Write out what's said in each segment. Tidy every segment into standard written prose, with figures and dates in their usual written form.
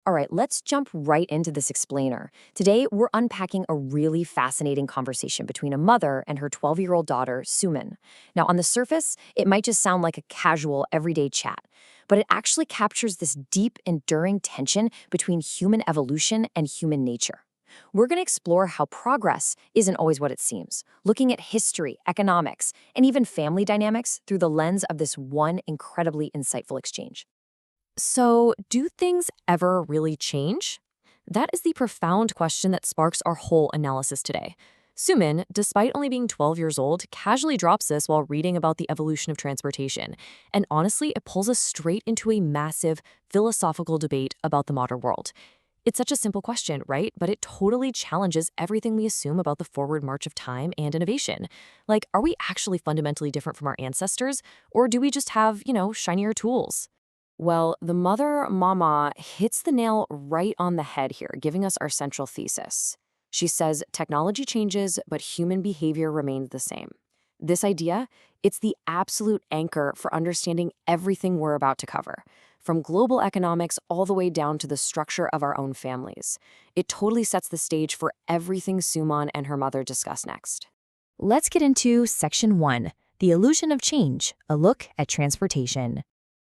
All right, let's jump right into this explainer. Today, we're unpacking a really fascinating conversation between a mother and her 12-year-old daughter, Suman. Now, on the surface, it might just sound like a casual, everyday chat, but it actually captures this deep, enduring tension between human evolution and human nature. We're going to explore how progress isn't always what it seems, looking at history, economics, and even family dynamics through the lens of this one incredibly insightful exchange. So, do things ever really change? That is the profound question that sparks our whole analysis today. Sumin, despite only being 12 years old, casually drops this while reading about the evolution of transportation. And honestly, it pulls us straight into a massive philosophical debate about the modern world. It's such a simple question, right? But it totally challenges everything we assume about the forward march of time and innovation. Like, are we actually fundamentally different from our ancestors? Or do we just have, shinier tools? Well, the mother, Mama, hits the nail right on the head here, giving us our central thesis. She says technology changes, but human behavior remains the same. This idea, it's the absolute anchor for understanding everything we're about to cover, from global economics all the way down to the structure of our own families. It totally sets the stage for everything Suman and her mother discuss next. Let's get into Section 1, The Illusion of Change, a look at transportation.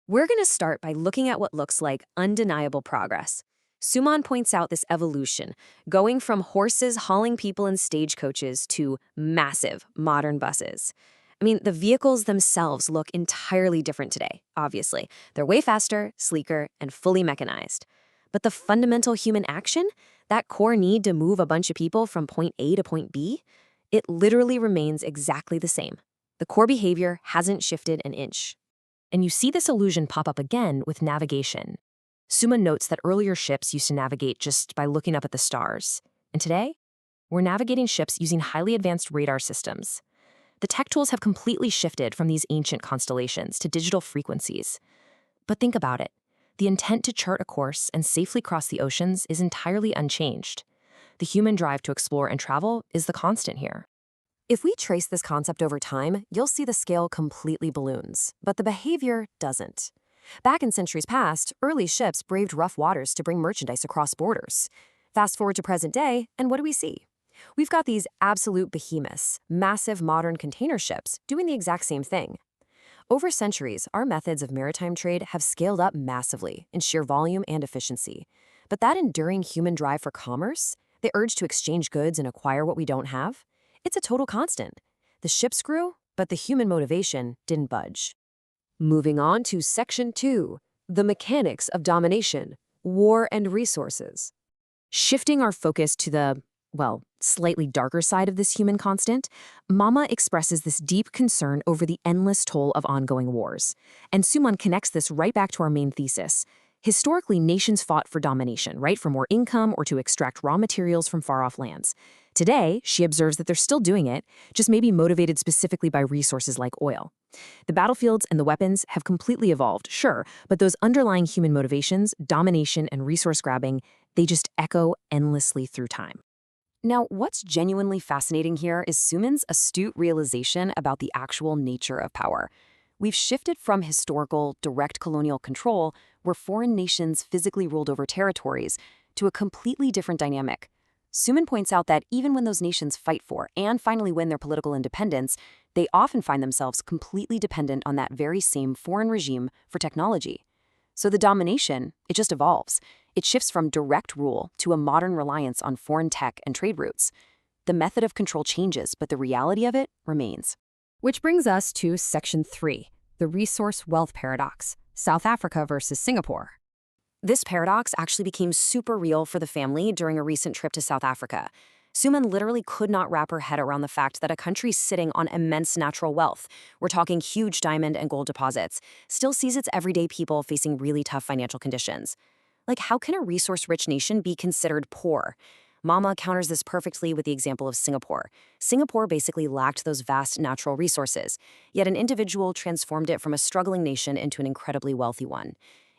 We're going to start by looking at what looks like undeniable progress. Suman points out this evolution, going from horses hauling people in stagecoaches to massive modern buses. I mean, the vehicles themselves look entirely different today, obviously. They're way faster, sleeker, and fully mechanized. But the fundamental human action, that core need to move a bunch of people from point A to point B, it literally remains exactly the same. The core behavior hasn't shifted an inch. And you see this illusion pop up again with navigation. Suma notes that earlier ships used to navigate just by looking up at the stars. And today, we're navigating ships using highly advanced radar systems. The tech tools have completely shifted from these ancient constellations to digital frequencies. But think about it. The intent to chart a course and safely cross the oceans is entirely unchanged. The human drive to explore and travel is the constant here. If we trace this concept over time, you'll see the scale completely balloons, but the behavior doesn't. Back in centuries past, early ships braved rough waters to bring merchandise across borders. Fast forward to present day, and what do we see? We've got these absolute behemoths, massive modern container ships, doing the exact same thing. Over centuries, our methods of maritime trade have scaled up massively in sheer volume and efficiency. But that enduring human drive for commerce, the urge to exchange goods and acquire what we don't have, it's a total constant. The ships grew, but the human motivation didn't budge. Moving on to Section 2, The Mechanics of Domination, War and Resources. Shifting our focus to the, well, slightly darker side of this human constant, Mama expresses this deep concern over the endless toll of ongoing wars. And Suman connects this right back to our main thesis. Historically, nations fought for domination, right, for more income or to extract raw materials from far-off lands. Today, she observes that they're still doing it, just maybe motivated specifically by resources like oil. The battlefields and the weapons have completely evolved, sure, but those underlying human motivations, domination and resource grabbing, they just echo endlessly through time. Now, what's genuinely fascinating here is Suman's astute realization about the actual nature of power. We've shifted from historical, direct colonial control, where foreign nations physically ruled over territories, to a completely different dynamic. Suman points out that even when those nations fight for and finally win their political independence, they often find themselves completely dependent on that very same foreign regime for technology. So the domination, it just evolves. It shifts from direct rule to a modern reliance on foreign tech and trade routes. The method of control changes, but the reality of it remains. Which brings us to Section 3, the resource wealth paradox, South Africa versus Singapore. This paradox actually became super real for the family during a recent trip to South Africa. Suman literally could not wrap her head around the fact that a country sitting on immense natural wealth, we're talking huge diamond and gold deposits, still sees its everyday people facing really tough financial conditions. Like, how can a resource-rich nation be considered poor? Mama counters this perfectly with the example of Singapore. Singapore basically lacked those vast natural resources, yet an individual transformed it from a struggling nation into an incredibly wealthy one.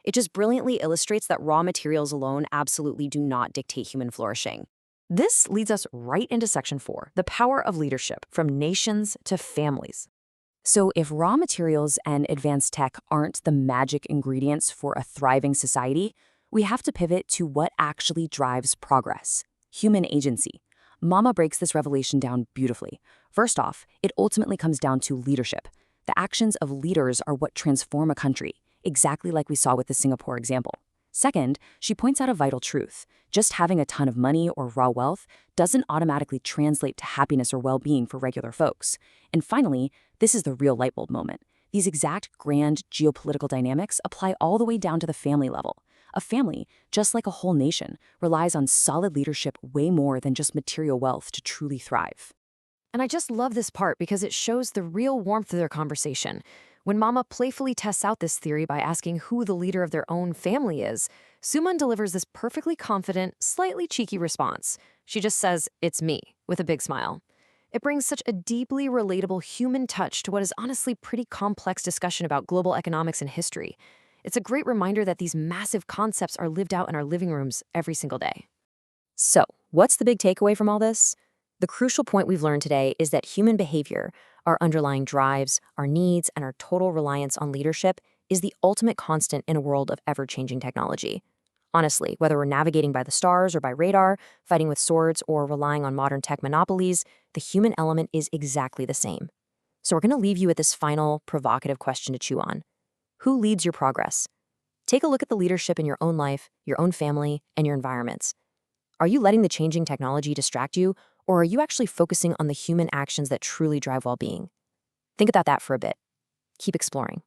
It just brilliantly illustrates that raw materials alone absolutely do not dictate human flourishing. This leads us right into Section 4, the power of leadership, from nations to families. So if raw materials and advanced tech aren't the magic ingredients for a thriving society, We have to pivot to what actually drives progress: human agency. Mama breaks this revelation down beautifully. First off, it ultimately comes down to leadership. The actions of leaders are what transform a country, exactly like we saw with the Singapore example. Second, she points out a vital truth. Just having a ton of money or raw wealth doesn't automatically translate to happiness or well-being for regular folks. And finally, this is the real light bulb moment. These exact grand geopolitical dynamics apply all the way down to the family level. A family, just like a whole nation, relies on solid leadership way more than just material wealth to truly thrive. And I just love this part because it shows the real warmth of their conversation. When Mama playfully tests out this theory by asking who the leader of their own family is, Suman delivers this perfectly confident, slightly cheeky response. She just says, "It's me," with a big smile. It brings such a deeply relatable human touch to what is honestly pretty complex discussion about global economics and history. It's a great reminder that these massive concepts are lived out in our living rooms every single day. So, what's the big takeaway from all this? The crucial point we've learned today is that human behavior, our underlying drives, our needs, and our total reliance on leadership is the ultimate constant in a world of ever-changing technology. Honestly, whether we're navigating by the stars or by radar, fighting with swords, or relying on modern tech monopolies, the human element is exactly the same. So we're going to leave you with this final, provocative question to chew on. Who leads your progress? Take a look at the leadership in your own life, your own family, and your environments. Are you letting the changing technology distract you, or are you actually focusing on the human actions that truly drive well-being? Think about that for a bit. Keep exploring.